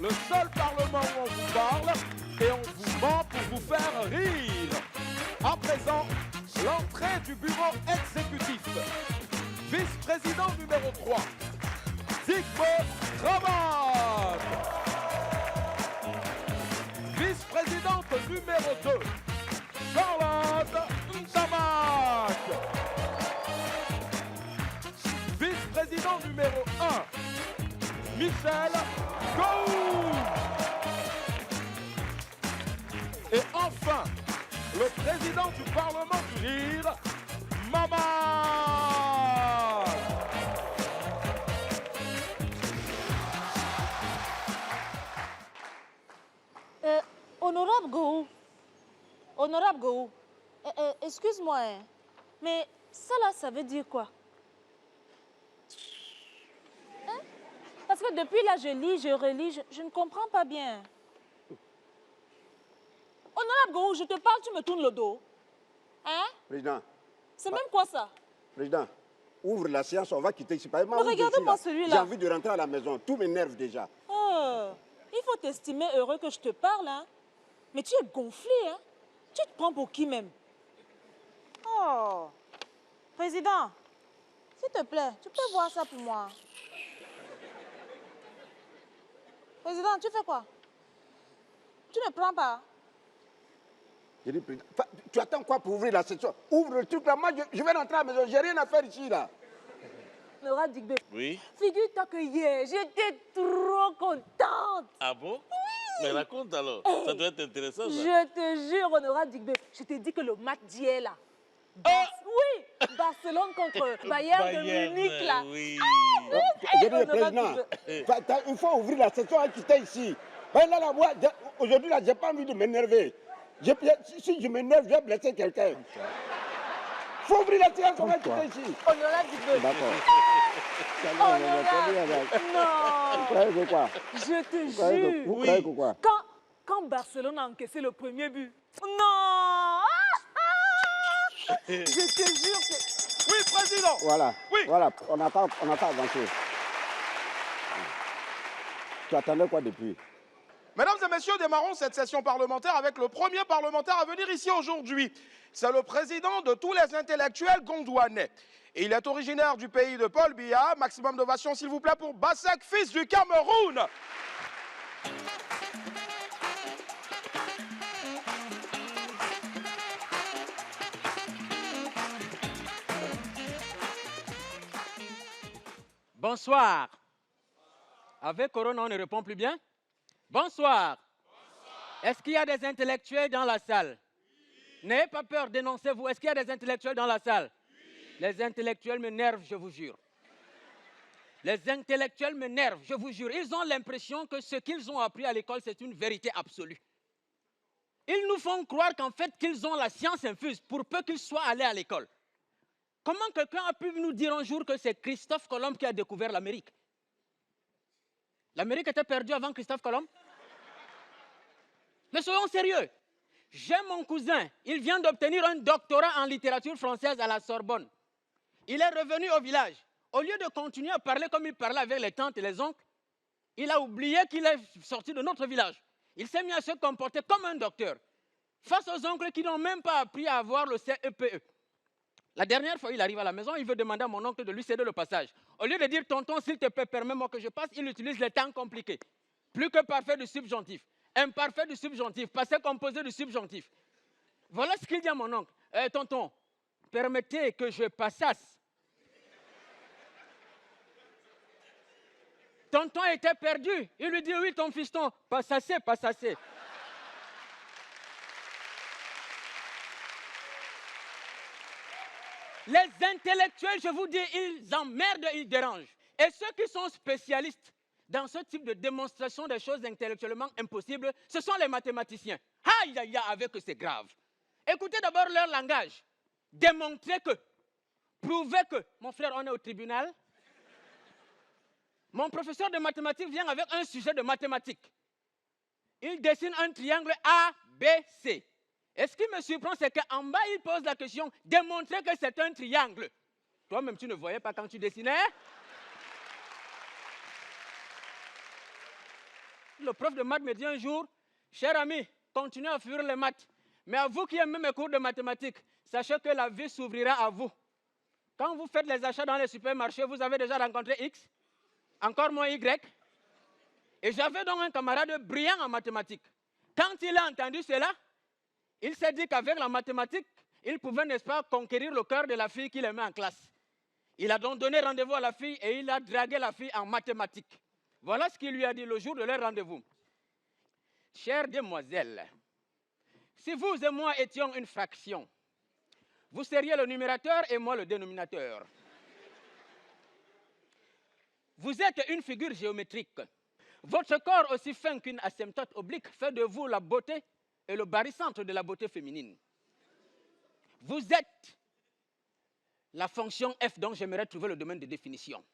le seul parlement où on vous parle et on vous ment pour vous faire rire. À présent, l'entrée du bureau exécutif. Vice-président numéro 3, Zygmunt Cravate. Vice-présidente numéro 2, Charlotte Ntamak. Vice-président numéro 1, Michel Gou. Et enfin, le président du Parlement du Rire, Maman. Honorable Gou, excuse-moi, hein, mais ça là, ça veut dire quoi? Hein? Parce que depuis là, je lis, je relis, je ne comprends pas bien. Honorable Gou, je te parle, tu me tournes le dos. Hein? Président. C'est même quoi ça? Président, ouvre la séance, on va quitter ici. Mais regardez-moi celui-là. J'ai envie de rentrer à la maison, tout m'énerve déjà. Oh, il faut t'estimer heureux que je te parle, hein. Mais tu es gonflé, hein. Tu te prends pour qui même? Oh, président, s'il te plaît, tu peux voir ça pour moi? Président, tu fais quoi? Tu ne prends pas? J'ai dit, président, tu attends quoi pour ouvrir la session? Ouvre le truc là, moi je vais rentrer à la maison, j'ai rien à faire ici là. Nora Digbe. Oui. Figure-toi que hier, j'étais trop contente. Ah bon? Oui. Mais raconte alors, ça doit être intéressant ça. Je te jure, Nora Digbe, je t'ai dit que le match d'hier là. Oui, Barcelone contre Bayern de Munich là. Oui. J'ai dit, président, il faut ouvrir la session et quitter ici. Ben là, moi, aujourd'hui là, j'ai pas envie de m'énerver. Si je m'énerve, je vais blesser quelqu'un. Il faut ouvrir la séance, on va quitter ici. Honorable Digbe. D'accord. Non. Vous croyez que quoi? Je te jure. Vous croyez que quoi? Quand Barcelone a encaissé le premier but. Non. Je te jure que... Oui, président. Voilà. Oui. Voilà, on n'a pas avancé. Tu attendais quoi depuis? Mesdames et messieurs, démarrons cette session parlementaire avec le premier parlementaire à venir ici aujourd'hui. C'est le président de tous les intellectuels gondouanais. Et il est originaire du pays de Paul Biya. Maximum d'ovation, s'il vous plaît, pour Bassek, fils du Cameroun. Bonsoir. Avec Corona, on ne répond plus bien? Bonsoir. Est-ce qu'il y a des intellectuels dans la salle? Oui. N'ayez pas peur, dénoncez-vous. Est-ce qu'il y a des intellectuels dans la salle? Oui. Les intellectuels m'énervent, je vous jure. Les intellectuels m'énervent, je vous jure. Ils ont l'impression que ce qu'ils ont appris à l'école, c'est une vérité absolue. Ils nous font croire qu'en fait, qu'ils ont la science infuse pour peu qu'ils soient allés à l'école. Comment quelqu'un a pu nous dire un jour que c'est Christophe Colomb qui a découvert l'Amérique? L'Amérique était perdue avant Christophe Colomb? Mais soyons sérieux. J'ai mon cousin, il vient d'obtenir un doctorat en littérature française à la Sorbonne. Il est revenu au village. Au lieu de continuer à parler comme il parlait avec les tantes et les oncles, il a oublié qu'il est sorti de notre village. Il s'est mis à se comporter comme un docteur, face aux oncles qui n'ont même pas appris à avoir le CEPE. La dernière fois, il arrive à la maison, il veut demander à mon oncle de lui céder le passage. Au lieu de dire « tonton, s'il te plaît, permets-moi que je passe », il utilise les temps compliqués. Plus que parfait du subjonctif, imparfait du subjonctif, passé composé du subjonctif. Voilà ce qu'il dit à mon oncle. « Tonton, permettez que je passasse. » Tonton était perdu. Il lui dit « Oui, ton fiston, passassez, passassez. » Les intellectuels, je vous dis, ils emmerdent, ils dérangent. Et ceux qui sont spécialistes dans ce type de démonstration des choses intellectuellement impossibles, ce sont les mathématiciens. Aïe, aïe, aïe, avec eux, c'est grave. Écoutez d'abord leur langage. Démontrer que, prouver que. Mon frère, on est au tribunal. Mon professeur de mathématiques vient avec un sujet de mathématiques. Il dessine un triangle ABC. Et ce qui me surprend, c'est qu'en bas, il pose la question, démontrer que c'est un triangle. Toi-même, tu ne voyais pas quand tu dessinais? Le prof de maths me dit un jour, cher ami, continuez à fuir les maths. Mais à vous qui aimez mes cours de mathématiques, sachez que la vie s'ouvrira à vous. Quand vous faites les achats dans les supermarchés, vous avez déjà rencontré X, encore moins Y. Et j'avais donc un camarade brillant en mathématiques. Quand il a entendu cela, il s'est dit qu'avec la mathématique, il pouvait, n'est-ce pas, conquérir le cœur de la fille qu'il aimait en classe. Il a donc donné rendez-vous à la fille et il a dragué la fille en mathématiques. Voilà ce qu'il lui a dit le jour de leur rendez-vous. Chère demoiselle, si vous et moi étions une fraction, vous seriez le numérateur et moi le dénominateur. Vous êtes une figure géométrique. Votre corps, aussi fin qu'une asymptote oblique, fait de vous la beauté et le barycentre de la beauté féminine. Vous êtes la fonction f dont j'aimerais trouver le domaine de définition.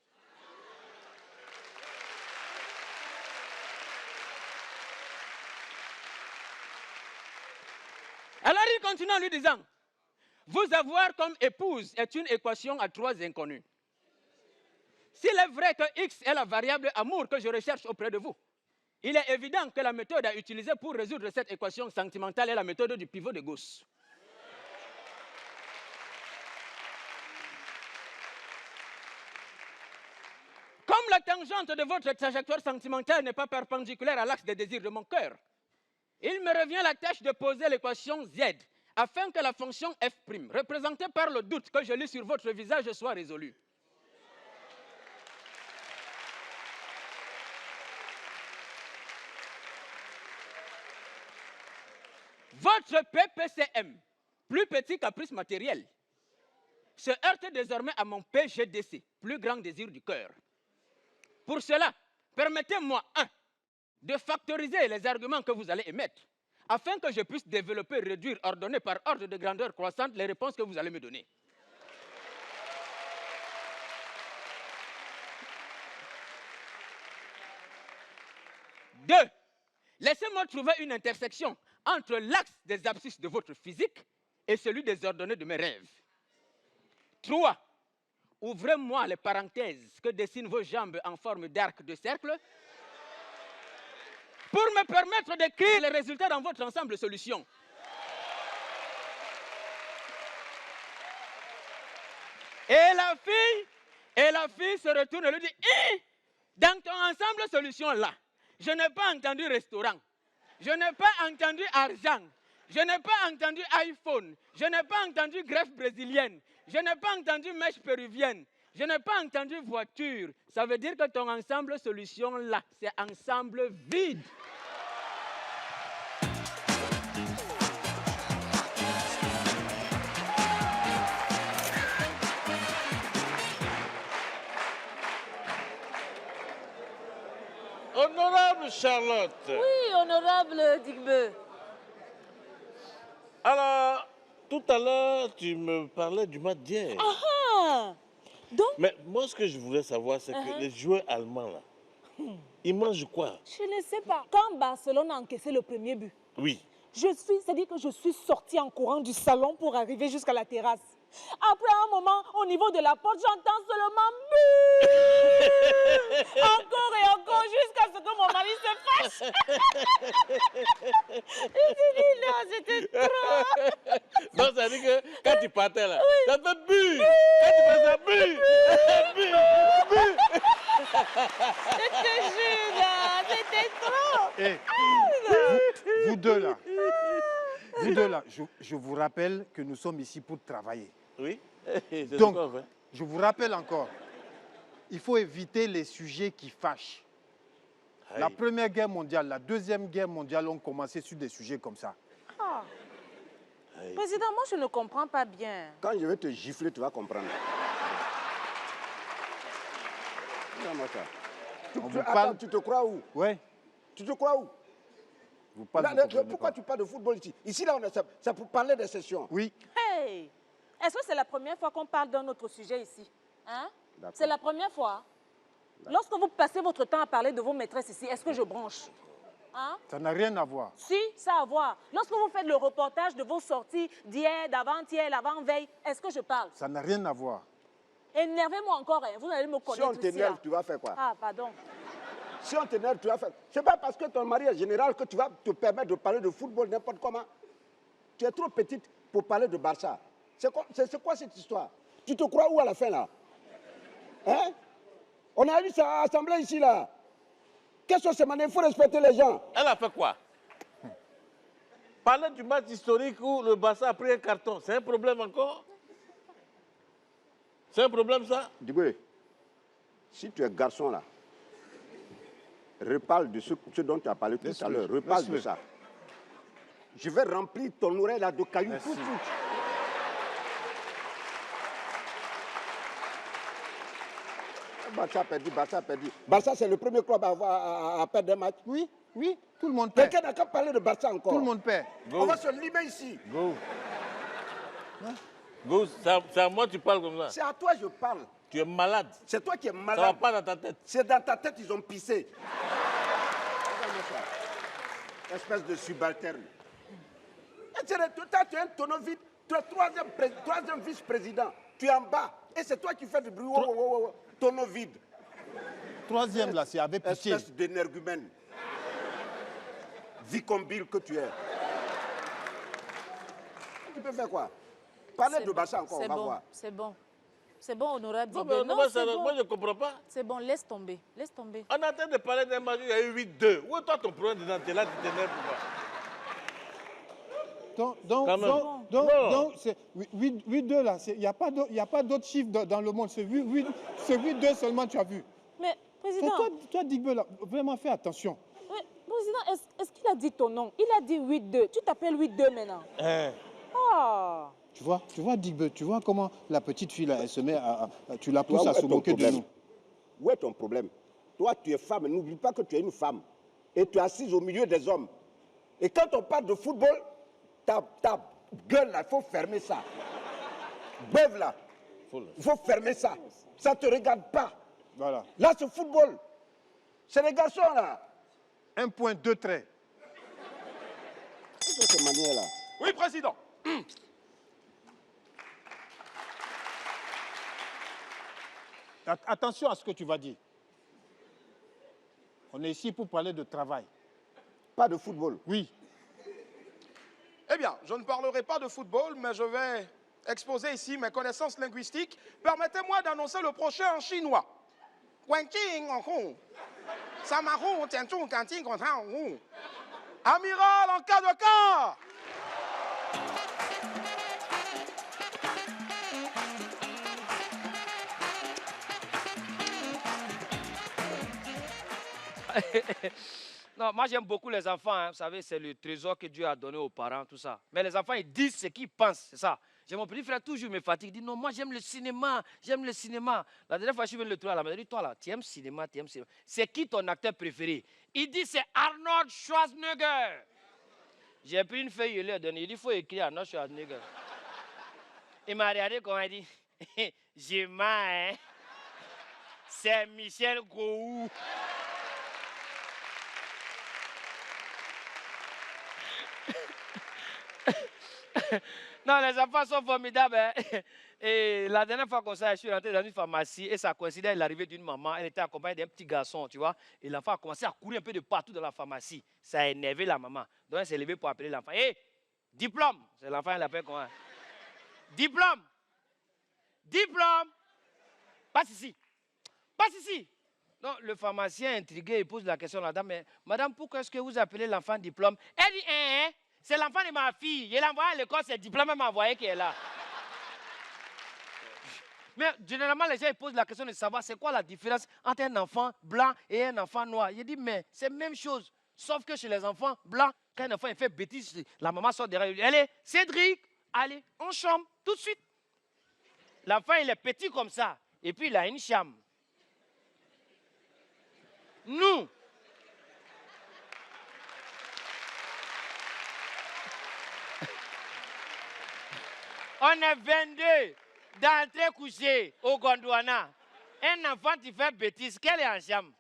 Alors il continue en lui disant, vous avoir comme épouse est une équation à 3 inconnus. S'il est vrai que X est la variable amour que je recherche auprès de vous, il est évident que la méthode à utiliser pour résoudre cette équation sentimentale est la méthode du pivot de Gauss. Comme la tangente de votre trajectoire sentimentale n'est pas perpendiculaire à l'axe des désirs de mon cœur, il me revient la tâche de poser l'équation Z afin que la fonction f', représentée par le doute que je lis sur votre visage, soit résolue. Votre PPCM, plus petit caprice matériel, se heurte désormais à mon PGDC, plus grand désir du cœur. Pour cela, permettez-moi, 1, de factoriser les arguments que vous allez émettre, afin que je puisse développer, réduire, ordonner par ordre de grandeur croissante les réponses que vous allez me donner. Deux, laissez-moi trouver une intersection entre l'axe des abscisses de votre physique et celui des ordonnées de mes rêves. 3, ouvrez-moi les parenthèses que dessinent vos jambes en forme d'arc de cercle pour me permettre d'écrire les résultats dans votre ensemble de solutions. Et la fille se retourne et lui dit, dans ton ensemble de solutions là, je n'ai pas entendu restaurant, je n'ai pas entendu argent, je n'ai pas entendu iPhone, je n'ai pas entendu greffe brésilienne, je n'ai pas entendu mèche péruvienne, je n'ai pas entendu voiture. Ça veut dire que ton ensemble solution là, c'est ensemble vide. Honorable Charlotte. Oui, honorable Digbe. Alors, tout à l'heure, tu me parlais du match d'hier. Ah, donc, Mais moi, ce que je voulais savoir, c'est que les joueurs allemands, là, ils mangent quoi? je ne sais pas. Quand Barcelone a encaissé le premier but, Oui. c'est-à-dire que je suis sortie en courant du salon pour arriver jusqu'à la terrasse. Après un moment, au niveau de la porte, j'entends seulement but. Encore et encore, jusqu'à ce que mon mari se fâche. Je me dit non, c'était trop. Donc, ça veut dire que quand tu partais là, ça fait but. Quand tu faisais ça, but. But. Je te jure, là, c'était trop. Eh, vous deux là, je vous rappelle que nous sommes ici pour travailler. Oui. C'est Donc, quoi, en fait? je vous rappelle encore, il faut éviter les sujets qui fâchent. Aïe. La Première Guerre mondiale, la Deuxième Guerre mondiale ont commencé sur des sujets comme ça. Ah. Aïe. Président, moi, je ne comprends pas bien. Quand je vais te gifler, tu vas comprendre. Regarde-moi ça. On vous Attends, parle- tu te crois où? Ouais, Tu te crois où? vous parlez. Là, pourquoi tu parles de football ici? Ici, là, c'est pour parler des sessions. Oui, Hey! Est-ce que c'est la première fois qu'on parle d'un autre sujet ici? Hein? D'accord. C'est la première fois. Lorsque vous passez votre temps à parler de vos maîtresses ici, est-ce que je branche? Hein? ça n'a rien à voir. Si, ça a à voir. Lorsque vous faites le reportage de vos sorties d'hier, d'avant-hier, l'avant-veille, est-ce que je parle? Ça n'a rien à voir. Énervez-moi encore, hein. Vous allez me Si connaître on ici, là. t'énerve, tu vas faire quoi? Ah, pardon. Si on t'énerve, tu vas faire. C'est pas parce que ton mari est général que tu vas te permettre de parler de football n'importe comment. Tu es trop petite pour parler de Barça. C'est quoi cette histoire? Tu te crois où à la fin là? Hein? On a eu ça à l'Assemblée ici là. Qu'est-ce que c'est, il faut respecter les gens. Elle a fait quoi? Parler du match historique où le Barça a pris un carton, c'est un problème encore? C'est un problème ça? Diboué, si tu es garçon là, reparle de ce dont tu as parlé tout à l'heure. Reparle de ça. Je vais remplir ton oreille là de cailloux tout de suite. Barça a perdu, Barça a perdu. Barça, c'est le premier club à perdre un match. Oui, oui, tout le monde perd. Quelqu'un n'a qu'à parler de Barça encore. Tout le monde perd. On va se limer ici. Go. Go, c'est à moi que tu parles comme ça. C'est à toi que je parle. Tu es malade. C'est toi qui es malade. Ça va pas dans ta tête. C'est dans ta tête, ils ont pissé. Regarde-moi ça. Espèce de subalterne. Toi, tu es un tonneau vide. Tu es troisième vice-président. Tu es en bas. Et c'est toi qui fais du bruit. Tonneau vide. Troisième, là, c'est avec pitié. Espèce d'énergumène. Vicombile que tu es. Tu peux faire quoi? Parlez de Barça encore, on va voir. C'est bon. C'est bon, honorable Non, Dibé. mais Non, c'est bon. moi, je ne comprends pas. C'est bon, laisse tomber. Laisse tomber. On est en train de parler d'un match, il y a eu 8-2. Où est toi ton problème dedans? Tu es là, tu t'énerves pourquoi? Donc, c'est 8-2 là, il n'y a pas d'autres chiffres dans le monde. C'est 8-2 seulement tu as vu. Mais, président... Toi, Dibé, là, vraiment fais attention. Mais, président, est-ce qu'il a dit ton nom? Il a dit 8-2. Tu t'appelles 8-2 maintenant. Ah. Tu vois, Dibé, tu vois comment la petite fille, là, elle se met tu la pousses à se moquer de nous. Où est ton problème? Toi, tu es femme. N'oublie pas que tu es une femme. Et tu es assise au milieu des hommes. Et quand on parle de football, ta gueule, là, il faut fermer ça. Beuve, là, il faut fermer ça. Ça ne te regarde pas. Voilà. Là, c'est football. C'est les garçons, là. 1 point 2 traits. Qu'est-ce que cette manière-là? Oui, président. Attention à ce que tu vas dire. On est ici pour parler de travail. Pas de football. Oui. Eh bien, je ne parlerai pas de football, mais je vais exposer ici mes connaissances linguistiques. Permettez-moi d'annoncer le prochain en chinois. Amiral en cas de cas. Non, moi j'aime beaucoup les enfants, hein. Vous savez, c'est le trésor que Dieu a donné aux parents, tout ça. Mais les enfants, ils disent ce qu'ils pensent, c'est ça. J'ai mon petit frère, toujours me fatigue, il dit non, moi j'aime le cinéma, j'aime le cinéma. La dernière fois, je suis venu le trouver à la maison, il dit toi là, tu aimes le cinéma, tu aimes le cinéma. C'est qui ton acteur préféré? Il dit c'est Arnold Schwarzenegger. J'ai pris une feuille, il lui a donné, il dit il faut écrire Arnold Schwarzenegger. Il m'a regardé comme il dit, j'ai mal, hein. C'est Michel Gouou. Non, les enfants sont formidables. Hein? Et la dernière fois comme ça, je suis rentré dans une pharmacie et ça coïncidait avec l'arrivée d'une maman. Elle était accompagnée d'un petit garçon, tu vois. Et l'enfant a commencé à courir un peu de partout dans la pharmacie. Ça a énervé la maman. Donc elle s'est levée pour appeler l'enfant. Hé, diplôme. C'est l'enfant, elle l'appelle comment? Diplôme. Diplôme. Passe ici. Passe ici. Donc le pharmacien intrigué, il pose la question à la dame. Mais madame, pourquoi est-ce que vous appelez l'enfant diplôme? Elle dit, c'est l'enfant de ma fille. Je l'ai envoyé à l'école, c'est le diplôme, elle m'a envoyé qui est là. Mais généralement, les gens ils posent la question de savoir c'est quoi la différence entre un enfant blanc et un enfant noir. Je dis, mais c'est la même chose. Sauf que chez les enfants blancs, quand un enfant il fait bêtise, la maman sort derrière lui. Allez, Cédric, allez, en chambre, tout de suite. L'enfant, il est petit comme ça. Et puis, il a une chambre. Nous, on est 22 d'entrée couchée au Gondwana. Un enfant qui fait bêtise, quelle est en chambre?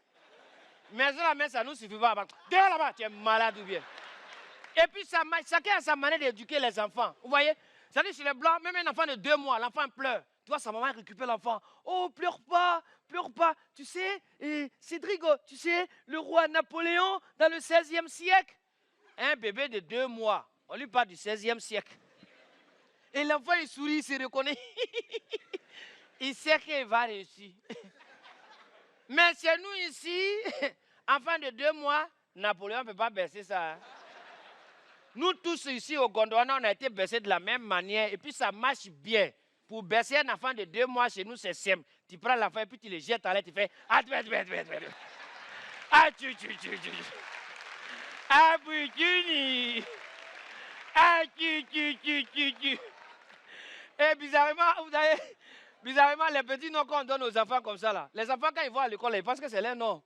Mais ça ne nous suffit pas. Dehors là-bas, tu es malade ou bien. Et puis, chacun a sa manière d'éduquer les enfants. Vous voyez? C'est-à-dire chez les blancs, même un enfant de 2 mois, l'enfant pleure. Tu vois, sa maman récupère l'enfant. Oh, pleure pas, pleure pas. Tu sais, Cédric, tu sais, le roi Napoléon dans le 16e siècle. Un bébé de 2 mois. On lui parle du 16e siècle. Et l'enfant, il sourit, il se reconnaît. Il sait qu'il va réussir. Mais chez nous ici, enfant de 2 mois, Napoléon ne peut pas bercer ça. Hein. Nous tous ici au Gondwana, on a été bercés de la même manière. Et puis ça marche bien. Pour bercer un enfant de 2 mois, chez nous, c'est simple. Tu prends l'enfant et puis tu le jettes à l'air, tu fais... Ah, tu. Ah, Boutouni. Ah, tu. Et bizarrement, les petits noms qu'on donne aux enfants comme ça, là. Les enfants, quand ils vont à l'école, ils pensent que c'est leur nom.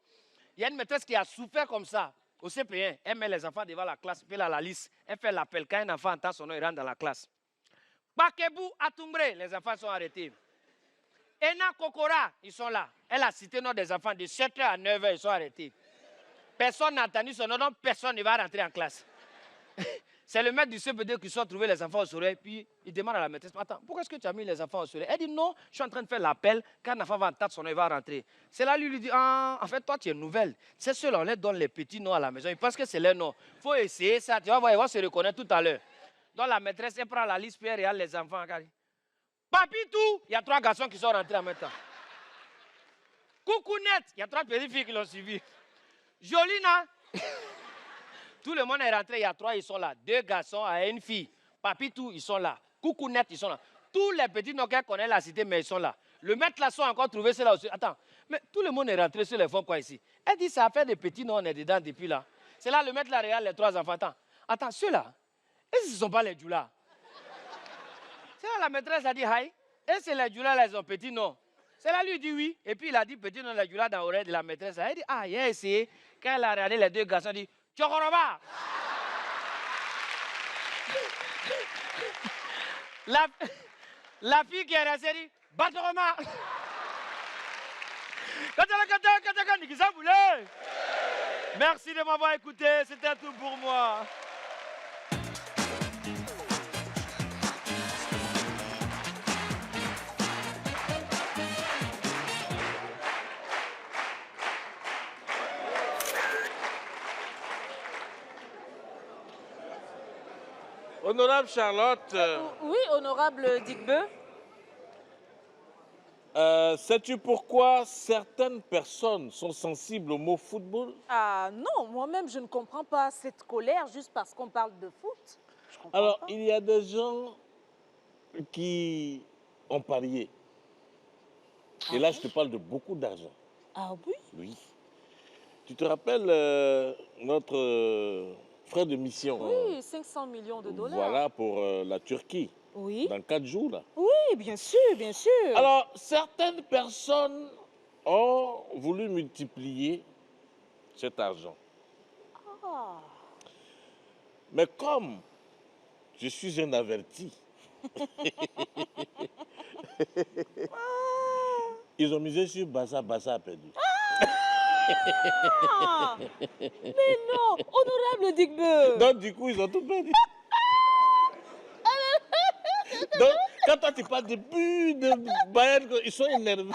Il y a une maîtresse qui a souffert comme ça. Au CP1, elle met les enfants devant la classe, puis elle a la liste. Elle fait l'appel. Quand un enfant entend son nom, il rentre dans la classe. Bakebou Atumbre, les enfants sont arrêtés. Ena Kokora, ils sont là. Elle a cité le nom des enfants de 7h à 9h, ils sont arrêtés. Personne n'a entendu son nom, donc personne ne va rentrer en classe. C'est le maître du CPD qui sont trouvés les enfants au soleil, puis il demande à la maîtresse, attends, pourquoi est-ce que tu as mis les enfants au soleil? Elle dit, non, je suis en train de faire l'appel, quand un enfant va entendre son nom, il va rentrer. C'est là, lui dit, ah, en fait, toi, tu es nouvelle. C'est ceux-là, on leur donne les petits noms à la maison, ils pensent que c'est leur nom. Il faut essayer ça, tu vas voir, ils vont se reconnaître tout à l'heure. Donc la maîtresse, elle prend la liste, puis elle regarde les enfants. Papitou, il y a 3 garçons qui sont rentrés en même temps. Coucounette, il y a 3 petites filles qui l'ont suivi. Jolina, tout le monde est rentré, il y a 3, ils sont là. 2 garçons et une fille. Papitou, ils sont là. Coucounette, ils sont là. Tous les petits noms qu'elle connaît la cité, mais ils sont là. Le maître là sont encore trouvés, c'est là aussi. Attends, mais tout le monde est rentré sur les fonds quoi ici? Elle dit, ça a fait des petits noms, on est dedans depuis là. C'est là, le maître là regarde les 3 enfants. Attends, ceux-là, est-ce que ce ne sont pas les djoulas? C'est là, la maîtresse a dit, hi. Et c'est les djoulas là, ils ont petit nom. C'est là, lui dit oui. Et puis il a dit petit nom, les djoulas dans l'oreille de la maîtresse. Elle dit, ah, il a essayé. Quand elle a regardé les 2 garçons, elle dit, Tchokoroba. La fille qui est restée, elle dit, Batoroma. Merci de m'avoir écouté, c'était tout pour moi. Honorable Charlotte, Oui, honorable Digbeu. sais-tu pourquoi certaines personnes sont sensibles au mot football? Ah non, moi-même, je ne comprends pas cette colère juste parce qu'on parle de foot. Je comprends Alors, pas. il y a des gens qui ont parié. Et là, je te parle de beaucoup d'argent. Ah oui? Oui. Tu te rappelles notre frère de mission? Oui, 500 millions de dollars. Voilà, pour la Turquie. Oui. Dans 4 jours, là. Oui, bien sûr, bien sûr. Alors, certaines personnes ont voulu multiplier cet argent. Ah. Mais comme je suis un averti, ils ont misé sur Bassa, Bassa a perdu. Ah. Mais non, honorable Digbeu. Donc, du coup, ils ont tout perdu. Donc, quand toi, tu parles de but de Bayern, ils sont énervés.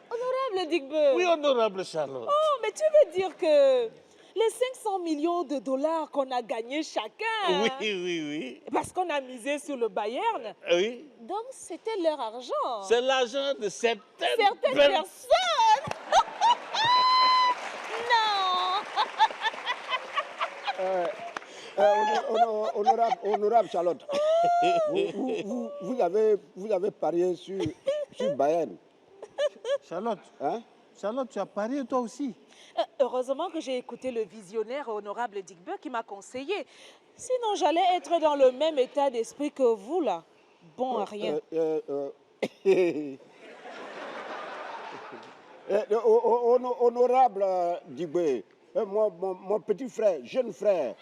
Honorable Digbeu. Oui, honorable Charlotte. Oh, mais tu veux dire que les 500 millions de dollars qu'on a gagnés chacun, Oui, oui, parce qu'on a misé sur le Bayern, oui. donc c'était leur argent. C'est l'argent de certaines Personnes. Non. Honorable Charlotte, vous avez parié sur Bayern. Charlotte, Hein? Charlotte, tu as parié toi aussi. Heureusement que j'ai écouté le visionnaire honorable Digbeu qui m'a conseillé. Sinon, j'allais être dans le même état d'esprit que vous, là. Bon à rien. Honorable Digbeu, mon petit frère, jeune frère,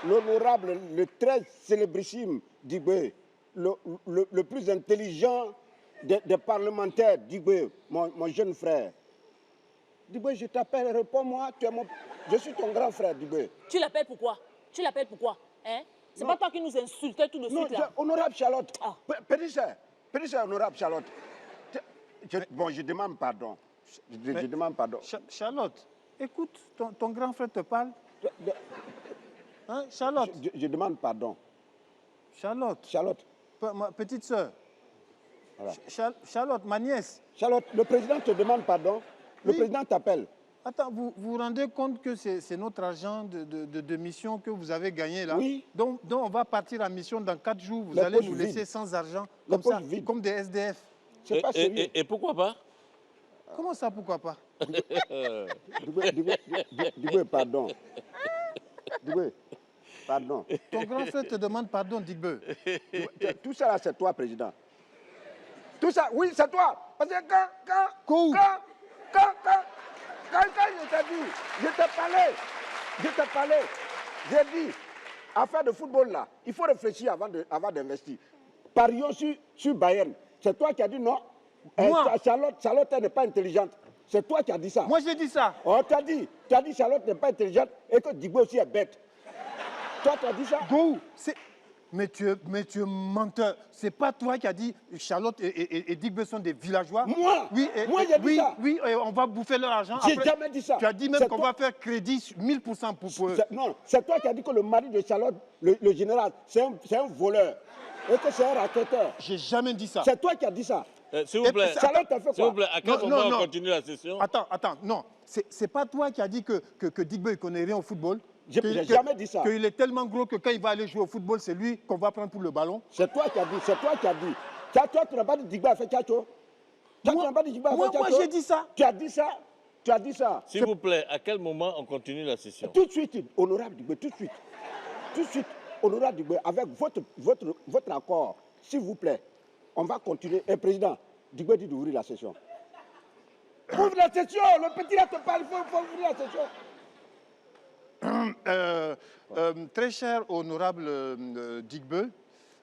l'honorable, le très célébrissime Digbeu, le plus intelligent des parlementaires, Digbeu, mon jeune frère. Digbeu, je t'appelle, réponds-moi, je suis ton grand frère, Digbeu. Tu l'appelles pourquoi? Tu l'appelles pourquoi? Hein? C'est pas toi qui nous insultais tout de Non, suite, là. honorable Charlotte, Ah. petit frère, Petit soeur honorable Charlotte, je demande pardon. Je demande pardon. Charlotte, écoute, ton grand frère te parle. Hein, Charlotte. Je demande pardon. Charlotte. Charlotte. Ma petite soeur. Voilà. Charlotte, ma nièce. Charlotte, le président te demande pardon. Le Oui. président t'appelle. Attends, vous vous rendez compte que c'est notre argent de mission que vous avez gagné là? Oui. Donc on va partir en mission dans 4 jours. Vous Les allez poches nous vides. laisser sans argent, Les comme ça, poches vides. comme des SDF. C'est pas sérieux. Et pourquoi pas? Comment ça, pourquoi pas? Diboué, pardon. Diboué, pardon. Ton grand frère te demande pardon, Digbe. Tout ça là, c'est toi, président. Tout ça, oui, c'est toi. Parce que Quoi? quand je t'ai dit, je t'ai parlé, j'ai dit, affaire de football là, il faut réfléchir avant d'investir. Parions sur Bayern. C'est toi qui as dit non. Moi? Charlotte, elle n'est pas intelligente. C'est toi qui as dit ça. Moi, j'ai dit ça. Oh, tu as dit Charlotte n'est pas intelligente et que Digbo aussi est bête. Toi, tu as dit ça. Go. Mais tu es menteur. C'est pas toi qui as dit Charlotte et Digbe sont des villageois. Moi? Oui, Moi, j'ai dit ça. Oui, et on va bouffer leur argent. J'ai Après, jamais dit ça. Tu as dit même C'est qu'on toi- va faire crédit 1000% pour eux. Non, c'est toi qui as dit que le mari de Charlotte, le général, c'est un voleur et que c'est un racketteur. J'ai jamais dit ça. C'est toi qui as dit ça. S'il vous plaît, Charlotte a fait s'il vous quoi? plaît, à quel Non, moment non, on non. continue la session? Attends, non. C'est pas toi qui as dit que Digbe ne connaît rien au football. J'ai jamais dit ça. Qu'il est tellement gros que quand il va aller jouer au football, c'est lui qu'on va prendre pour le ballon. C'est toi qui as dit. C'est toi qui as dit. Toi, tu n'as pas dit Digba a fait Tchacho. Toi, tu n'as pas dit Digba a fait Moi, Tchacho. j'ai dit ça. Tu as dit ça. Tu as dit ça. S'il vous plaît, à quel moment on continue la session? Tout de suite, honorable Digbe, tout de suite. Tout de suite, honorable Digbe, avec votre accord, s'il vous plaît, on va continuer. Et président, Digbe dit d'ouvrir la session. Ouvre la session. Le petit là te parle, il faut ouvrir la session. Très cher honorable Digbe,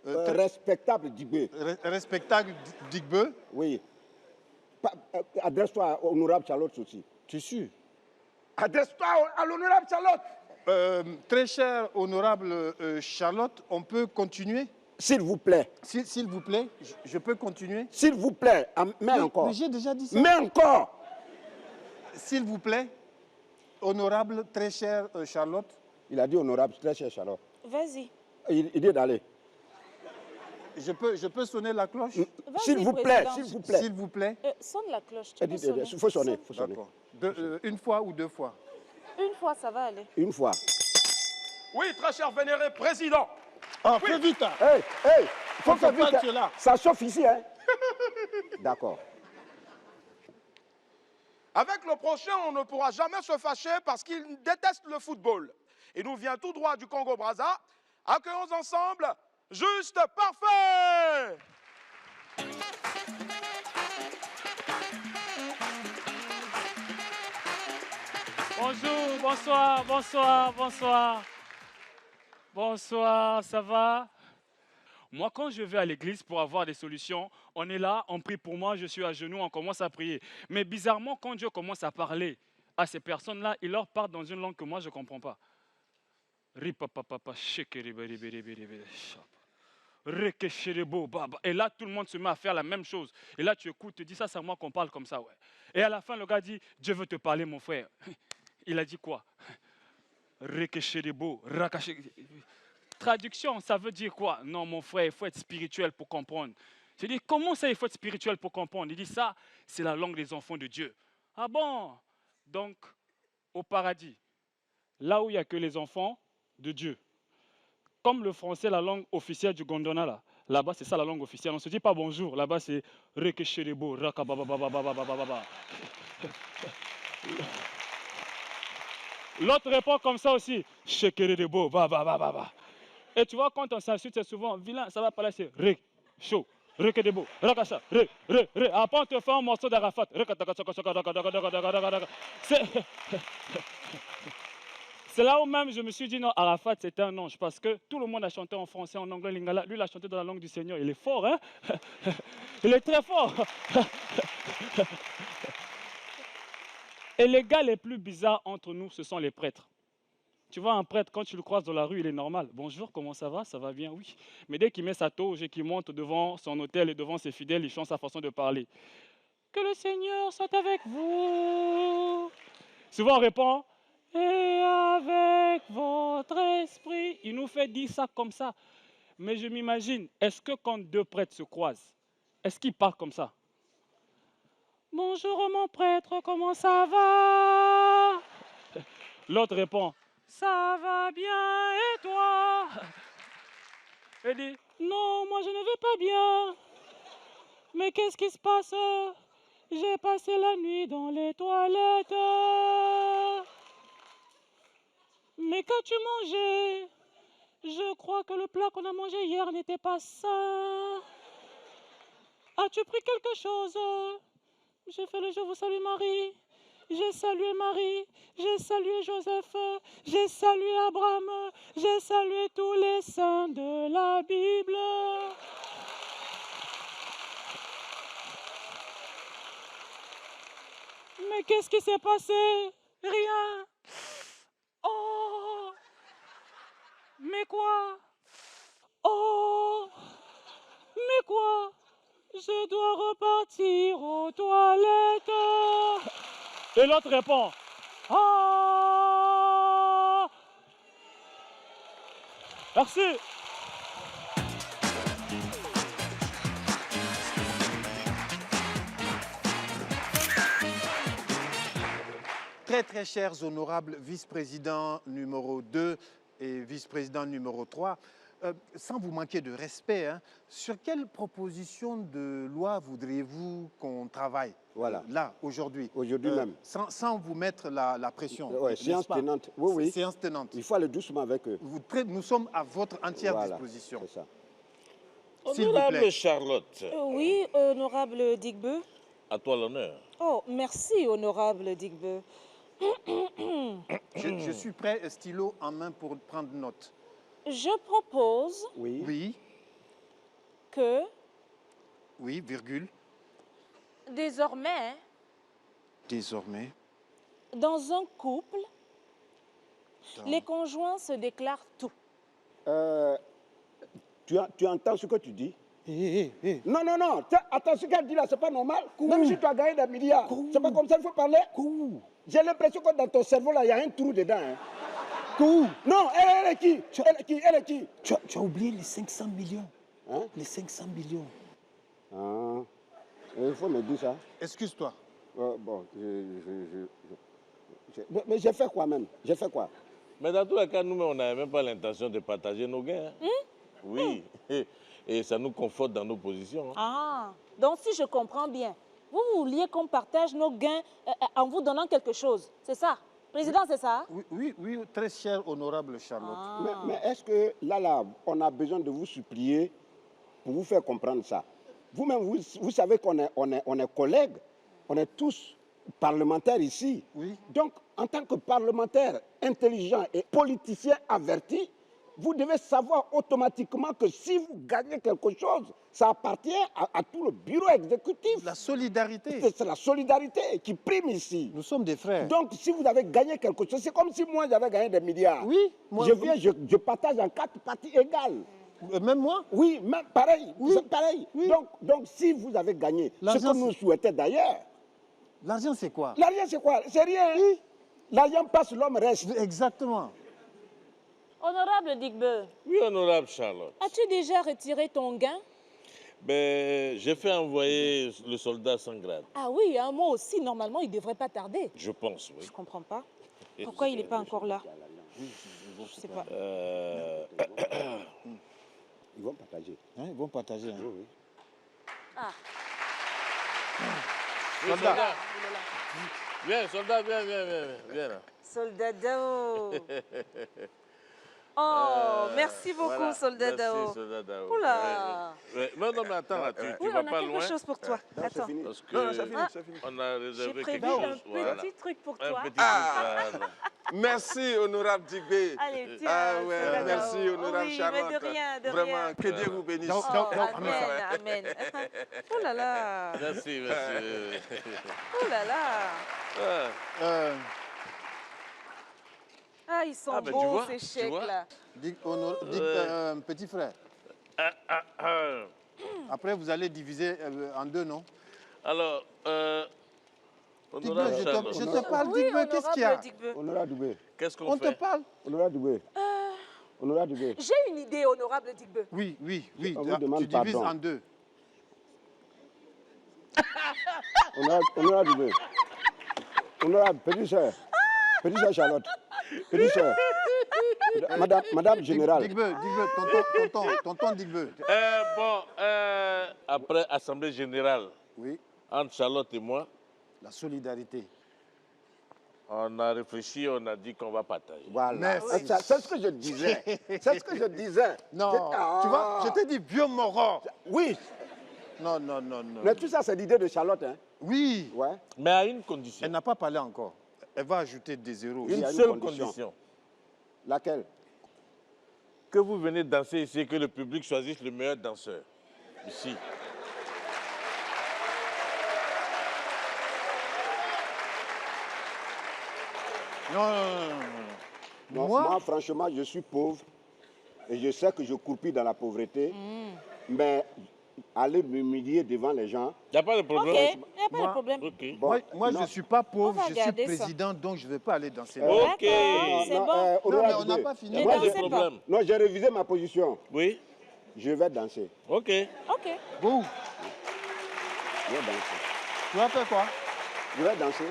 Respectable Digbe. respectable Digbe, Oui. Adresse-toi à honorable Charlotte aussi. tu es sûr? Adresse-toi à l'honorable Charlotte. Très cher honorable Charlotte, on peut continuer? S'il vous plaît. S'il vous plaît, je peux continuer? S'il vous plaît. Mais encore. Mais j'ai déjà dit ça. Mais encore. S'il vous plaît, honorable, très cher Charlotte. Il a dit honorable, très cher Charlotte. Vas-y. Il dit d'aller. Je peux sonner la cloche? Vas-y, S'il vous plaît, président. s'il vous plaît. S'il vous plaît. Sonne la cloche. Tu Il peux dit, sonner. il faut sonner, faut sonner. D'accord. Une fois ou 2 fois? Une fois, ça va aller. Une fois. Oui, très cher vénéré président. Ah, fais vite! Hein. Hey, faut On faire fait pas vite. de cela. Ça chauffe ici, hein. D'accord. Avec le prochain, on ne pourra jamais se fâcher parce qu'il déteste le football. Il nous vient tout droit du Congo-Brazza. Accueillons ensemble Juste Parfait. Bonjour, bonsoir, bonsoir, bonsoir. Bonsoir, ça va? Moi, quand je vais à l'église pour avoir des solutions, on est là, on prie pour moi, je suis à genoux, on commence à prier. Mais bizarrement, quand Dieu commence à parler à ces personnes-là, il leur parle dans une langue que moi, je ne comprends pas. Et là, tout le monde se met à faire la même chose. Et là, tu écoutes, tu dis ça, c'est à moi qu'on parle comme ça, ouais. Et à la fin, le gars dit, Dieu veut te parler, mon frère. Il a dit quoi? Traduction, ça veut dire quoi? Non, mon frère, il faut être spirituel pour comprendre. Je dis, comment ça, il faut être spirituel pour comprendre? Il dit, ça, c'est la langue des enfants de Dieu. Ah bon? Donc, au paradis, là où il n'y a que les enfants de Dieu. Comme le français, la langue officielle du Gondwana, là-bas, c'est ça la langue officielle. On ne se dit pas bonjour, là-bas, c'est Rekesherebo, Rakabababababababa. L'autre répond comme ça aussi, Shekerebo, Bababababa. Et tu vois, quand on s'insulte, c'est souvent vilain, ça va parler, c'est Re, chaud, Rekedebo, Rakasa, Re. Après, on te fait un morceau d'Arafat. C'est là où même je me suis dit, non, Arafat, c'était un ange, parce que tout le monde a chanté en français, en anglais, lingala. Lui, il a chanté dans la langue du Seigneur. Il est fort, hein? Il est très fort. Et les gars les plus bizarres entre nous, ce sont les prêtres. Tu vois, un prêtre, quand tu le croises dans la rue, il est normal. Bonjour, comment ça va? Ça va bien, oui. Mais dès qu'il met sa toge et qu'il monte devant son autel et devant ses fidèles, il change sa façon de parler. Que le Seigneur soit avec vous. Souvent on répond, et avec votre esprit. Il nous fait dire ça comme ça. Mais je m'imagine, est-ce que quand deux prêtres se croisent, est-ce qu'ils parlent comme ça? Bonjour mon prêtre, comment ça va? L'autre répond, ça va bien et toi? Il dit, non, moi je ne vais pas bien. Mais qu'est-ce qui se passe? J'ai passé la nuit dans les toilettes. Mais qu'as-tu mangé? Je crois que le plat qu'on a mangé hier n'était pas sain. As-tu pris quelque chose? J'ai fait le Je vous salue Marie. J'ai salué Marie. J'ai salué Joseph. J'ai salué Abraham. J'ai salué tous les saints de la Bible. Mais qu'est-ce qui s'est passé? Rien. Oh! Mais quoi? Oh! Mais quoi? Je dois repartir aux toilettes. Et l'autre répond, ah! Merci. Très très chers honorables vice-présidents numéro 2 et vice-président numéro 3, sans vous manquer de respect, hein, sur quelle proposition de loi voudriez-vous qu'on travaille là, aujourd'hui? Aujourd'hui même. Sans vous mettre la pression. Oui, séance tenante. Oui, oui. Séance tenante. Il faut aller doucement avec eux. Nous sommes à votre entière disposition. C'est ça. S'il vous Honorable plaît. Charlotte, Oui, honorable Digbeu. à toi l'honneur. Oh, merci, honorable Digbeu. Je suis prêt, stylo en main pour prendre note. Je propose Oui. Oui, que oui, virgule. désormais, Désormais. dans un couple, dans- les conjoints se déclarent tout. Tu entends ce que tu dis? Non, non, non. Attends, ce qu'elle dit là, c'est pas normal. Même si tu as gagné des milliards, c'est pas comme ça qu'il faut parler. J'ai l'impression que dans ton cerveau là, il y a un trou dedans. Hein. Non, elle est qui? Elle est qui? Tu as oublié les 500 millions. Hein? Les 500 millions. Ah, il faut me dire ça. Excuse-toi. Bon, mais j'ai fait quoi même? J'ai fait quoi? Mais dans tous les cas, nous-mêmes, on n'avait même pas l'intention de partager nos gains. Hein? Oui, et ça nous conforte dans nos positions. Hein. Ah, donc si je comprends bien, vous vouliez qu'on partage nos gains en vous donnant quelque chose, c'est ça? Président, c'est ça? Oui, très cher honorable Charlotte. Ah. Mais est-ce que là, on a besoin de vous supplier pour vous faire comprendre ça? Vous-même, vous savez qu'on est collègues, on est tous parlementaires ici. Oui. Donc, en tant que parlementaire intelligent et politicien averti, vous devez savoir automatiquement que si vous gagnez quelque chose, ça appartient à tout le bureau exécutif. La solidarité. C'est la solidarité qui prime ici. Nous sommes des frères. Donc, si vous avez gagné quelque chose, c'est comme si moi, j'avais gagné des milliards. Oui. Je viens, je partage en 4 parties égales. Même moi? Oui, même pareil. Oui. C'est pareil. Oui. Donc, si vous avez gagné, ce L'argent, que nous souhaitons d'ailleurs, L'argent, c'est quoi? l'argent, c'est quoi? C'est rien. Oui. L'argent passe, l'homme reste. Exactement. Honorable Digbeu, Oui, honorable Charlotte. as-tu déjà retiré ton gain? Ben, j'ai fait envoyer le soldat sans grade. Ah oui, hein, moi aussi, normalement, il ne devrait pas tarder. Je pense, oui. Je ne comprends pas. Pourquoi il n'est pas encore là? Je ne sais pas. Ils vont partager. Hein, ils vont partager. Hein. Oui, oui. Ah, Oui, soldat. Viens, soldat, viens là. soldat Dao. Oh, merci beaucoup, Voilà. soldat Dao. Merci, soldat Dao. Oula. Ouais. Non, mais attends, là, tu Oui, vas on a pas quelque loin. chose pour toi. Non, c'est Attends. fini. Parce que Non, ça finit, ça finit. on a J'ai réservé prévu quelque un chose. Voilà. petit truc pour Un toi. petit truc, voilà. Merci, honorable Digbé. Allez, tiens. Ah ouais, soldat merci, Dao. honorable Oui, Charlotte. mais de rien, de Vraiment, rien. que Dieu vous bénisse. Donc, Oh, amène ça. amen, amen. Oh là là. Merci. Oh là là. Ah. Ah, ils sont ben, tu beaux, vois, ces tu vois. chèques-là. Dites, petit frère. Après, vous allez diviser en deux, non? Alors, Digbeu, honorable je Charlotte, te parle, Oui, Digbeu, qu'est-ce qu'il y a? honorable Digbeu. Honorable Dubé. qu'est-ce qu'on On te fait? parle. Honorable Dubé. Honorable Dubé. J'ai une idée, honorable Digbeu. Oui. On vous demande Tu divises pardon. en deux. Honorable Dubé. Honorable, petite soeur Charlotte. Petite soeur. Madame générale. Digbeu, tonton Digbeu. Après Assemblée Générale, Oui, entre Charlotte et moi, la solidarité. on a réfléchi, on a dit qu'on va partager. Voilà. Merci. C'est ce que je disais. C'est ce que je disais. Non, Ah. tu vois, je t'ai dit vieux moron. Oui, Non. mais tout ça, c'est l'idée de Charlotte. Hein. Oui, Ouais. Mais à une condition. elle n'a pas parlé encore. Elle va ajouter des zéros. Il y Une a une seule condition. condition. Laquelle? Que vous venez danser ici et que le public choisisse le meilleur danseur. Ici. Non. Non, Moi, moi, franchement, je suis pauvre et je sais que je croupis dans la pauvreté. Mais aller m'humilier devant les gens, Il n'y a pas de Ok, problème. il n'y a pas Moi- de problème. Ok. bon, moi je non. ne suis pas On pauvre, va je suis garder ça. président, donc je ne vais pas aller danser. Ok. D'accord, c'est non, bon. Non, mais honorable on n'a Dubé. pas fini. Mais Moi, Pas de dansez pas. problème. Non, j'ai révisé ma position. Oui. Je vais danser. Ok. Ok. Bon, Je vais danser. tu vas faire quoi? Je vais danser.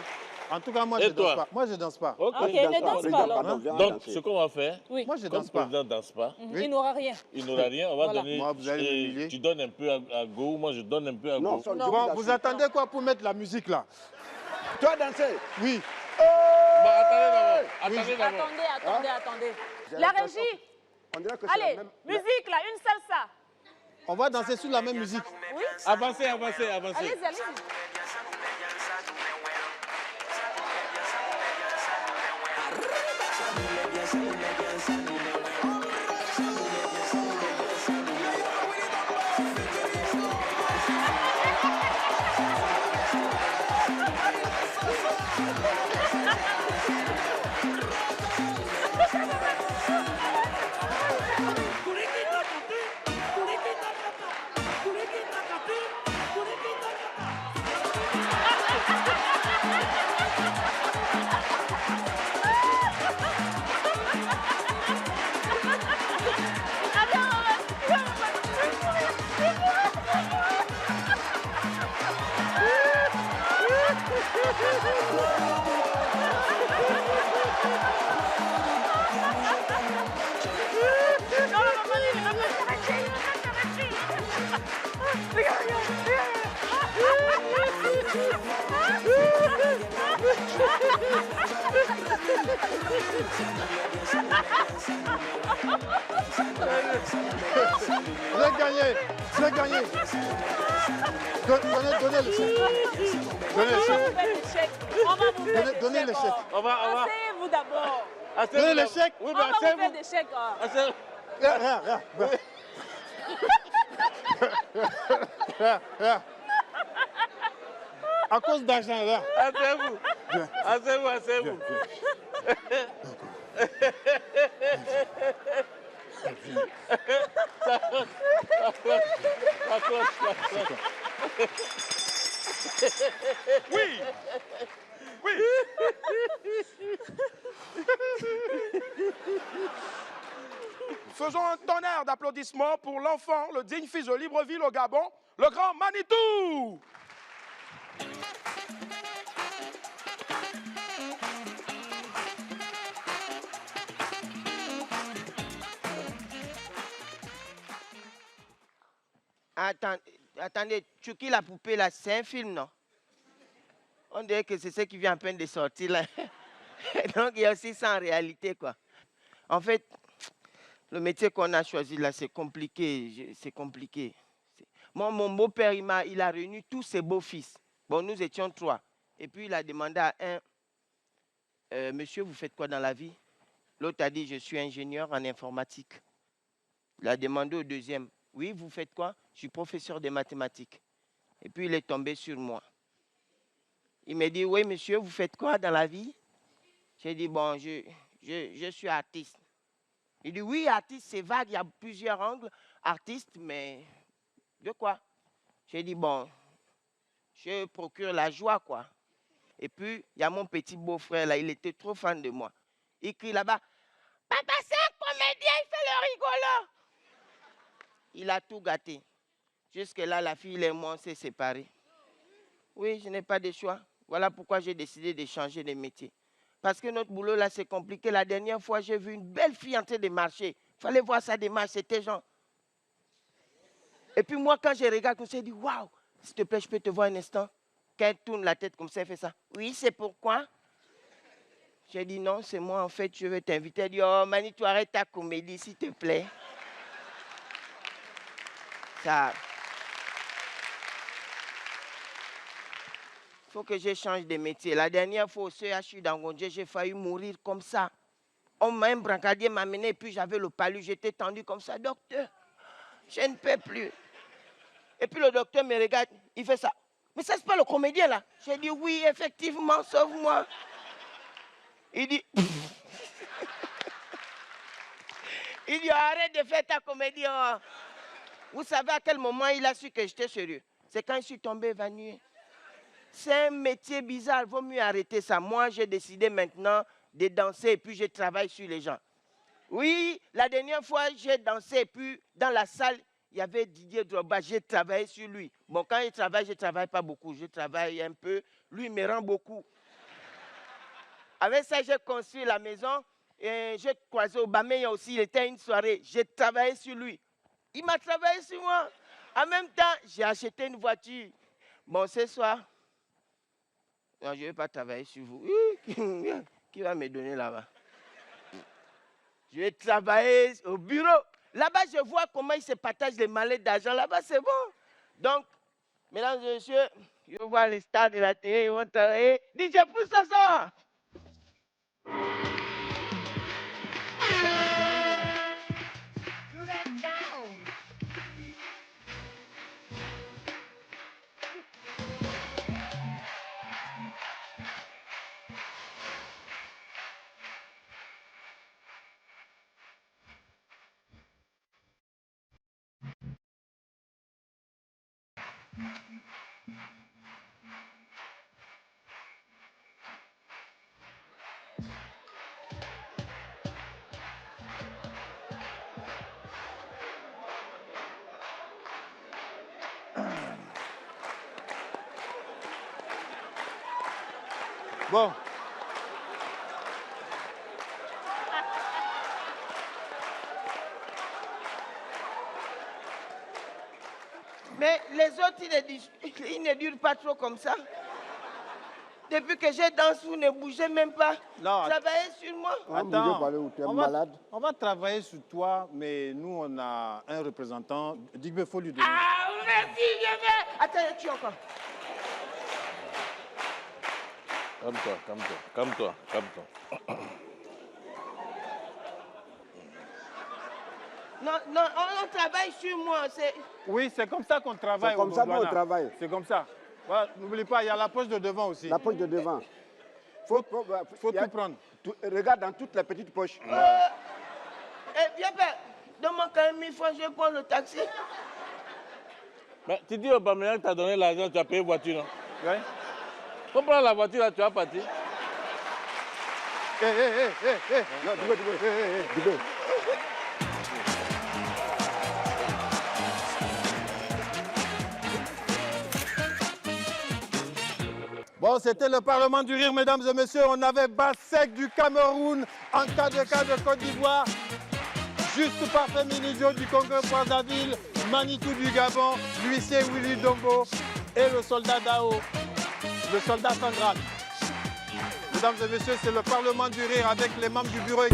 En tout cas, moi, Et je ne danse toi? pas. Moi, je ne danse pas. Ok. Ok, Danse ne pas. danse Président, pas alors. pardon, viens Donc, danser. ce qu'on va faire, Oui. Moi, je ne comme danse le pas. président ne danse pas, Mhm. Il n'aura rien. il n'aura rien, on va Voilà. donner. Moi, vous allez m'humilier. Tu donnes un peu à Go, moi je donne un peu à Non, Go. ça, je Non. Bon, vous vous assure. attendez quoi pour mettre la musique là? Tu vas danser. Oui. Bah, attendez d'abord. Attendez d'abord. Attendez. J'ai La l'impression- régie. On dirait que c'est la Allez, même. musique là, une salsa. On va danser sur la même musique. Oui. Avancez. Allez-y. J'ai gagné. Donnez le chèque. Donnez le chèque. On va vous faire des Donnez le chèques. chèque. On va. Asseyez-vous d'abord. Donnez le chèque. Oui, On mais va vous faire asseyez-vous. des chèques. Asseyez-vous. Regarde. À cause d'argent, là. Asseyez-vous. Oui. Faisons un tonnerre d'applaudissements pour l'enfant, le digne fils de Libreville au Gabon, le grand Manitou. Attendez, Chucky la poupée là, c'est un film, non? On dirait que c'est ce qui vient à peine de sortir là. Donc il y a aussi ça en réalité, quoi. En fait, le métier qu'on a choisi là, c'est compliqué. C'est compliqué. Moi, mon beau-père, il a réuni tous ses beaux-fils. Bon, nous étions 3. Et puis il a demandé à un, monsieur, vous faites quoi dans la vie? L'autre a dit, je suis ingénieur en informatique. Il a demandé au deuxième, oui, vous faites quoi? Je suis professeur de mathématiques. Et puis il est tombé sur moi. Il m'a dit, oui, monsieur, vous faites quoi dans la vie? J'ai dit, bon, je je suis artiste. Il dit, oui, artiste, c'est vague, il y a plusieurs angles. Artiste, mais de quoi? J'ai dit, bon, je procure la joie, quoi. Et puis, il y a mon petit beau-frère, là, il était trop fan de moi. Il crie là-bas, papa, c'est un comédien, il fait le rigolo. Il a tout gâté. Jusque-là, la fille et moi, on s'est séparés. Oui, je n'ai pas de choix. Voilà pourquoi j'ai décidé de changer de métier. Parce que notre boulot, là, c'est compliqué. La dernière fois, j'ai vu une belle fille en train de marcher. Il fallait voir sa démarche, c'était genre. Et puis moi, quand je regarde, je me suis dit, waouh, s'il te plaît, je peux te voir un instant. Quand elle tourne la tête comme ça, elle fait ça. Oui, c'est pourquoi? J'ai dit, non, c'est moi, en fait, je vais t'inviter. Elle dit, oh, Mani, tu arrêtes ta comédie, s'il te plaît. Ça... Il faut que je change de métier. La dernière fois au CHU d'Angondje, j'ai failli mourir comme ça. Un brancadier m'a amené et puis j'avais le palu, j'étais tendu comme ça. Docteur, je ne peux plus. Et puis le docteur me regarde, il fait ça. Mais ça, c'est pas le comédien là. J'ai dit oui, effectivement, sauve-moi. Il dit... Il dit arrête de faire ta comédie. Oh. Vous savez à quel moment il a su que j'étais sérieux? C'est quand je suis tombé évanoui. C'est un métier bizarre, il vaut mieux arrêter ça. Moi, j'ai décidé maintenant de danser et puis je travaille sur les gens. Oui, la dernière fois, j'ai dansé et puis dans la salle, il y avait Didier Drogba, j'ai travaillé sur lui. Bon, quand il travaille, je ne travaille pas beaucoup, je travaille un peu. Lui, il me rend beaucoup. Avec ça, j'ai construit la maison et j'ai croisé Aubameyang aussi, il était à une soirée. J'ai travaillé sur lui. Il m'a travaillé sur moi. En même temps, j'ai acheté une voiture. Bon, ce soir... Non, je ne vais pas travailler sur vous. Qui va me donner là-bas? Je vais travailler au bureau. Là-bas, je vois comment ils se partagent les mallettes d'argent. Là-bas, c'est bon. Donc, mesdames et messieurs, je vois les stars de la télé, ils vont travailler. DJ, pousse ça. Bon. Mais les autres, ils ne durent pas trop comme ça. Depuis que je danse, vous ne bougez même pas. Non. Travaillez sur moi. Attends, on va travailler sur toi, mais nous, on a un représentant. Digbe, il faut lui donner. Ah, merci, je vais. Attends, tu encore. Calme-toi. Non, on travaille sur moi. Oui, c'est comme ça qu'on travaille. C'est comme ça qu'on travaille. C'est comme ça. Voilà, n'oublie pas, il y a la poche de devant aussi. La poche de devant. Faut tout prendre. Regarde dans toutes les petites poches. Viens, père. Donne-moi quand même 1000 francs, je prends le taxi. Mais tu dis au Aubameyang que tu as donné l'argent, tu as payé voiture, non? Oui. Faut prendre la voiture, là, tu vas partir. Non, Digbe. Bon, c'était le Parlement du Rire, mesdames et messieurs. On avait Bassek du Cameroun, en cas de Côte d'Ivoire, Juste Parfait Minidio du Congo-Brazzaville, Manitou du Gabon, l'huissier Willy Dombo et le soldat Dao, le soldat central. Mesdames et messieurs, c'est le Parlement du Rire avec les membres du bureau.